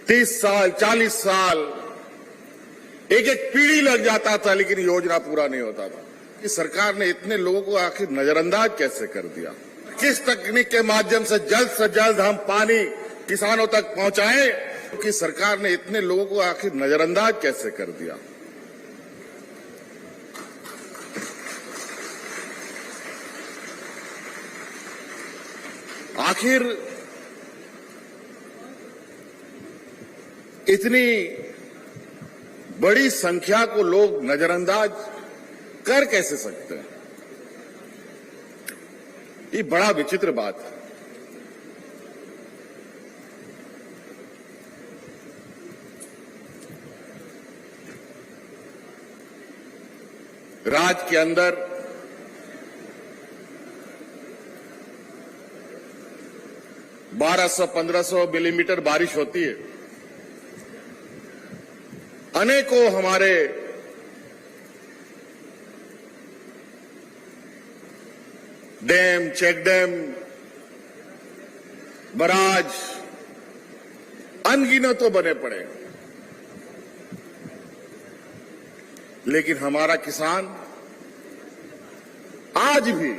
30 साल 40 साल एक एक पीढ़ी लग जाता था, लेकिन योजना पूरा नहीं होता था। कि सरकार ने इतने लोगों को आखिर नजरअंदाज कैसे कर दिया? किस तकनीक के माध्यम से जल्द हम पानी किसानों तक पहुंचाएं? कि सरकार ने इतने लोगों को आखिर नजरअंदाज कैसे कर दिया? आखिर इतनी बड़ी संख्या को लोग नजरअंदाज कर कैसे सकते हैं? ये बड़ा विचित्र बात है। राज्य के अंदर बारह सौ 1500 मिलीमीटर बारिश होती है। अनेकों हमारे डैम, चेक डैम, बराज अनगिनत तो बने पड़े, लेकिन हमारा किसान आज भी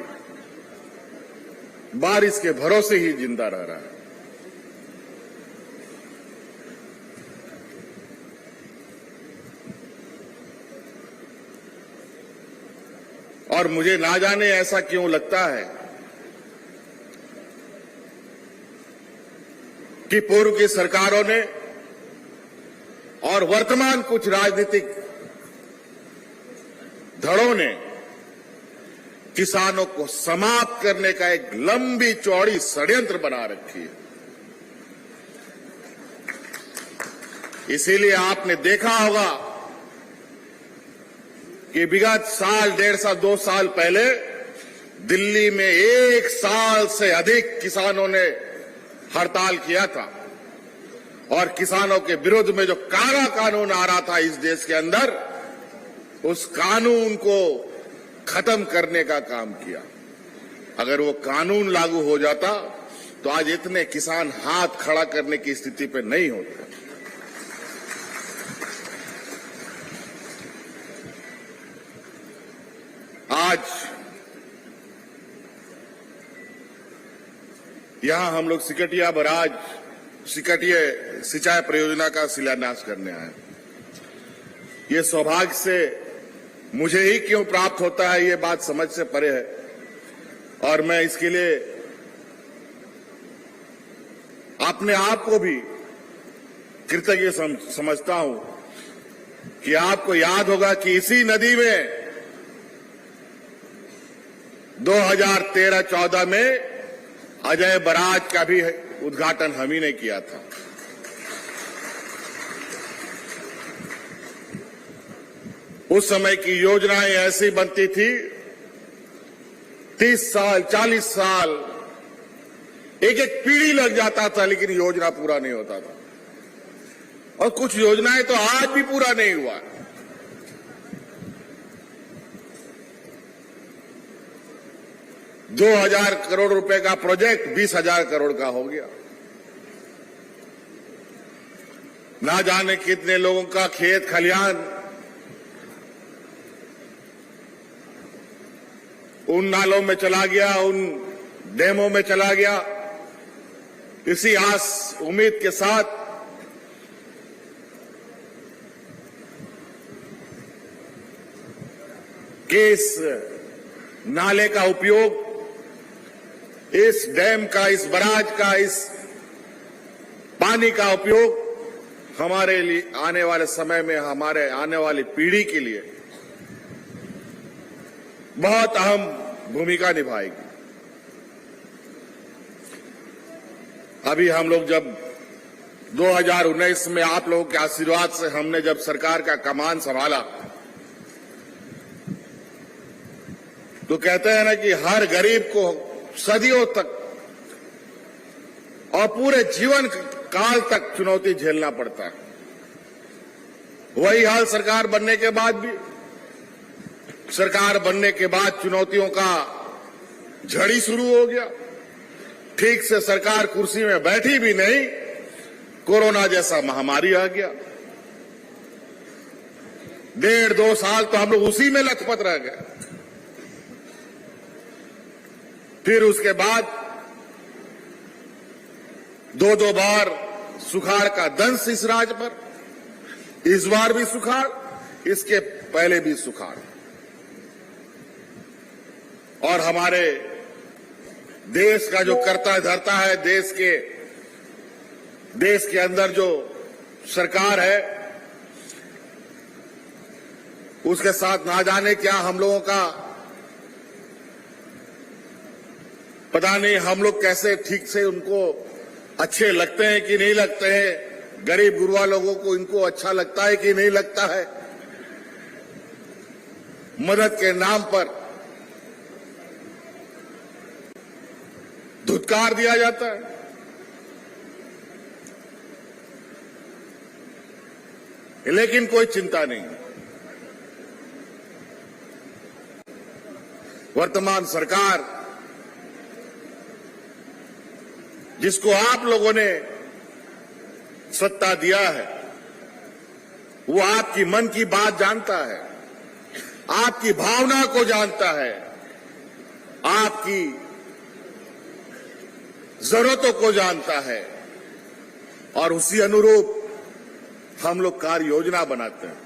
बारिश के भरोसे ही जिंदा रह रहा है। और मुझे ना जाने ऐसा क्यों लगता है कि पूर्व की सरकारों ने और वर्तमान कुछ राजनीतिक धड़ों ने किसानों को समाप्त करने का एक लंबी चौड़ी षड्यंत्र बना रखी है। इसीलिए आपने देखा होगा कि विगत साल, 1.5 साल, 2 साल पहले दिल्ली में 1 साल से अधिक किसानों ने हड़ताल किया था और किसानों के विरोध में जो काला कानून आ रहा था इस देश के अंदर, उस कानून को खत्म करने का काम किया। अगर वो कानून लागू हो जाता तो आज इतने किसान हाथ खड़ा करने की स्थिति पे नहीं होते। आज यहां हम लोग सिकटिया बराज, सिकटिया सिंचाई परियोजना का शिलान्यास करने आए। ये सौभाग्य से मुझे ही क्यों प्राप्त होता है, ये बात समझ से परे है और मैं इसके लिए अपने आप को भी कृतज्ञ समझता हूं कि आपको याद होगा कि इसी नदी में 2013-14 में अजय बराज का भी उद्घाटन हम ही ने किया था। उस समय की योजनाएं ऐसी बनती थी, 30 साल 40 साल एक एक पीढ़ी लग जाता था, लेकिन योजना पूरा नहीं होता था। और कुछ योजनाएं तो आज भी पूरा नहीं हुआ। ₹2,000 करोड़ रुपए का प्रोजेक्ट 20,000 करोड़ का हो गया। ना जाने कितने लोगों का खेत खलिहान उन नालों में चला गया, उन डैमों में चला गया। इसी आस उम्मीद के साथ कि इस नाले का उपयोग, इस डैम का, इस बराज का, इस पानी का उपयोग हमारे लिए आने वाले समय में, हमारे आने वाली पीढ़ी के लिए बहुत अहम भूमिका निभाएगी। अभी हम लोग जब 2019 में आप लोगों के आशीर्वाद से हमने जब सरकार का कमान संभाला, तो कहते हैं ना कि हर गरीब को सदियों तक और पूरे जीवन काल तक चुनौती झेलना पड़ता है। वही हाल सरकार बनने के बाद भी। सरकार बनने के बाद चुनौतियों का झड़ी शुरू हो गया। ठीक से सरकार कुर्सी में बैठी भी नहीं, कोरोना जैसा महामारी आ गया। 1.5-2 साल तो हम लोग उसी में लथपथ रह गए। फिर उसके बाद 2 बार सुखाड़ का दंश इस राज्य पर, इस बार भी सुखाड़, इसके पहले भी सुखाड़। और हमारे देश का जो करता धरता है, देश के अंदर जो सरकार है, उसके साथ ना जाने क्या हम लोगों का पता नहीं, हम लोग कैसे ठीक से उनको अच्छे लगते हैं कि नहीं लगते हैं, गरीब गुरबा लोगों को इनको अच्छा लगता है कि नहीं लगता है। मदद के नाम पर धुतकार दिया जाता है। लेकिन कोई चिंता नहीं। वर्तमान सरकार, जिसको आप लोगों ने सत्ता दिया है, वो आपकी मन की बात जानता है, आपकी भावना को जानता है, आपकी जरूरतों को जानता है, और उसी अनुरूप हम लोग कार्य योजना बनाते हैं।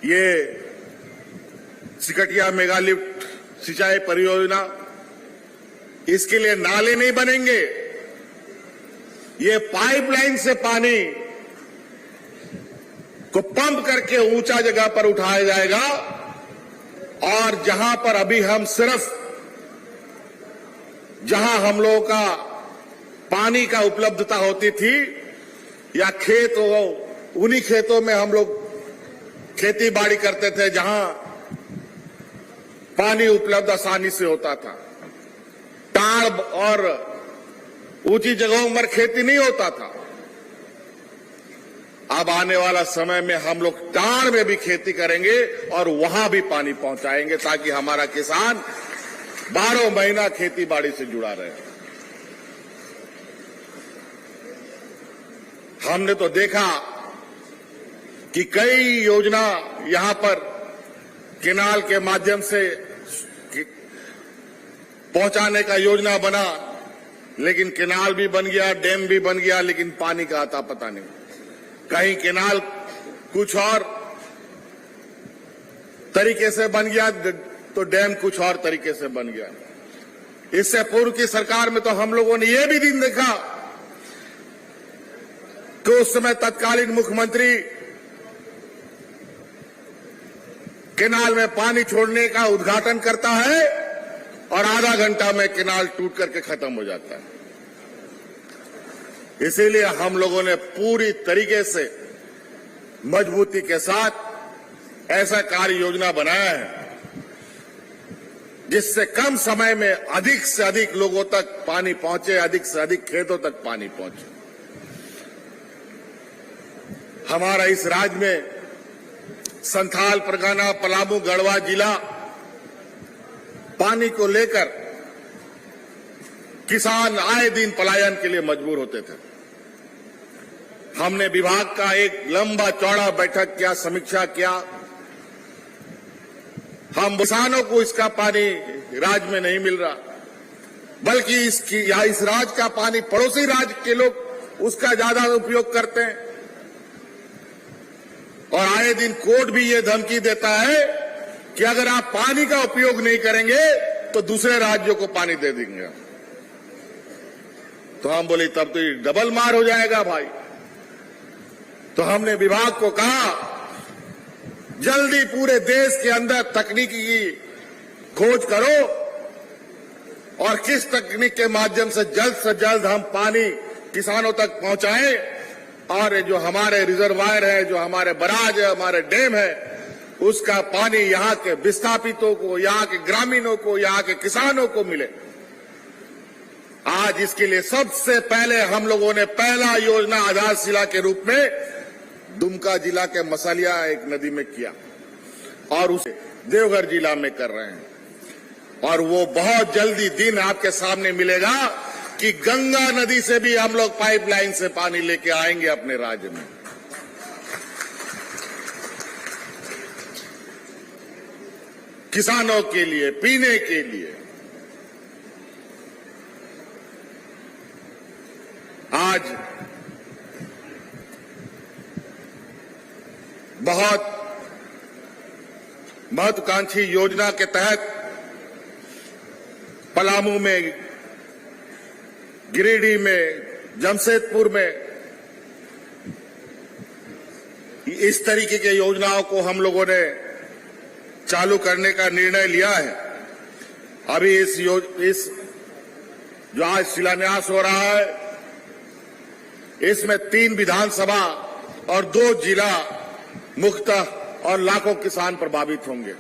ये सिकटिया मेगालिफ्ट सिंचाई परियोजना, इसके लिए नाले नहीं बनेंगे, ये पाइपलाइन से पानी को पंप करके ऊंचा जगह पर उठाया जाएगा। और जहां पर अभी हम सिर्फ, जहां हम लोगों का पानी का उपलब्धता होती थी या खेत हो, उन्हीं खेतों में हम लोग खेती बाड़ी करते थे जहां पानी उपलब्ध आसानी से होता था। टाड़ और ऊंची जगहों पर खेती नहीं होता था। अब आने वाला समय में हम लोग टाड़ में भी खेती करेंगे और वहां भी पानी पहुंचाएंगे, ताकि हमारा किसान 12 महीना खेती बाड़ी से जुड़ा रहे। हमने तो देखा कि कई योजना यहां पर केनाल के माध्यम से पहुंचाने का योजना बना, लेकिन केनाल भी बन गया, डैम भी बन गया, लेकिन पानी का आता पता नहीं। कहीं केनाल कुछ और तरीके से बन गया तो डैम कुछ और तरीके से बन गया। इससे पूर्व की सरकार में तो हम लोगों ने यह भी दिन देखा कि उस समय तत्कालीन मुख्यमंत्री केनाल में पानी छोड़ने का उद्घाटन करता है और आधा घंटा में केनाल टूट करके खत्म हो जाता है। इसीलिए हम लोगों ने पूरी तरीके से मजबूती के साथ ऐसा कार्य योजना बनाया है जिससे कम समय में अधिक से अधिक लोगों तक पानी पहुंचे, अधिक से अधिक खेतों तक पानी पहुंचे। हमारा इस राज्य में संथाल परगना, पलामू, गढ़वा जिला पानी को लेकर किसान आए दिन पलायन के लिए मजबूर होते थे। हमने विभाग का एक लंबा चौड़ा बैठक किया, समीक्षा किया। हम किसानों को इसका पानी राज्य में नहीं मिल रहा, बल्कि इस राज्य का पानी पड़ोसी राज्य के लोग उसका ज्यादा उपयोग करते हैं। और आए दिन कोर्ट भी ये धमकी देता है कि अगर आप पानी का उपयोग नहीं करेंगे तो दूसरे राज्यों को पानी दे देंगे। तो हम बोले तब तो ये डबल मार हो जाएगा भाई। तो हमने विभाग को कहा जल्दी पूरे देश के अंदर तकनीकी की खोज करो और किस तकनीक के माध्यम से जल्द हम पानी किसानों तक पहुंचाएं, और जो हमारे रिजर्वायर है, जो हमारे बराज है, हमारे डैम है, उसका पानी यहाँ के विस्थापितों को, यहाँ के ग्रामीणों को, यहाँ के किसानों को मिले। आज इसके लिए सबसे पहले हम लोगों ने पहला योजना आधारशिला के रूप में दुमका जिला के मसालिया एक नदी में किया और उसे देवघर जिला में कर रहे हैं। और वो बहुत जल्दी दिन आपके सामने मिलेगा कि गंगा नदी से भी हम लोग पाइपलाइन से पानी लेके आएंगे अपने राज्य में। किसानों के लिए, पीने के लिए। आज बहुत महत्वाकांक्षी योजना के तहत पलामू में, गिरिडीह में, जमशेदपुर में इस तरीके की योजनाओं को हम लोगों ने चालू करने का निर्णय लिया है। अभी इस जो आज शिलान्यास हो रहा है, इसमें 3 विधानसभा और 2 जिला मुख्यतः और लाखों किसान प्रभावित होंगे।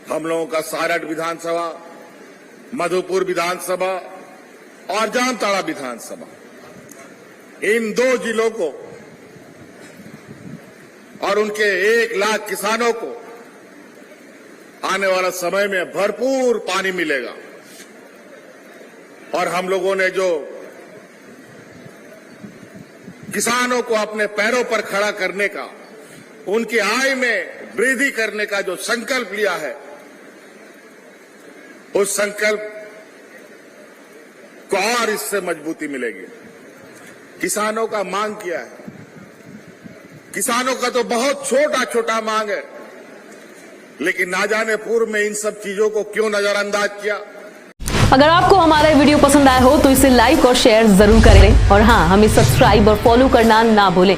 हम लोगों का सारठ विधानसभा, मधुपुर विधानसभा और जामताड़ा विधानसभा, इन 2 जिलों को और उनके 1 लाख किसानों को आने वाला समय में भरपूर पानी मिलेगा। और हम लोगों ने जो किसानों को अपने पैरों पर खड़ा करने का, उनकी आय में वृद्धि करने का जो संकल्प लिया है, उस संकल्प को और इससे मजबूती मिलेगी। किसानों का मांग क्या है? किसानों का तो बहुत छोटा छोटा मांग है, लेकिन ना जाने पूर्व में इन सब चीजों को क्यों नजरअंदाज किया। अगर आपको हमारा वीडियो पसंद आया हो तो इसे लाइक और शेयर जरूर करें और हाँ, हमें सब्सक्राइब और फॉलो करना ना भूलें।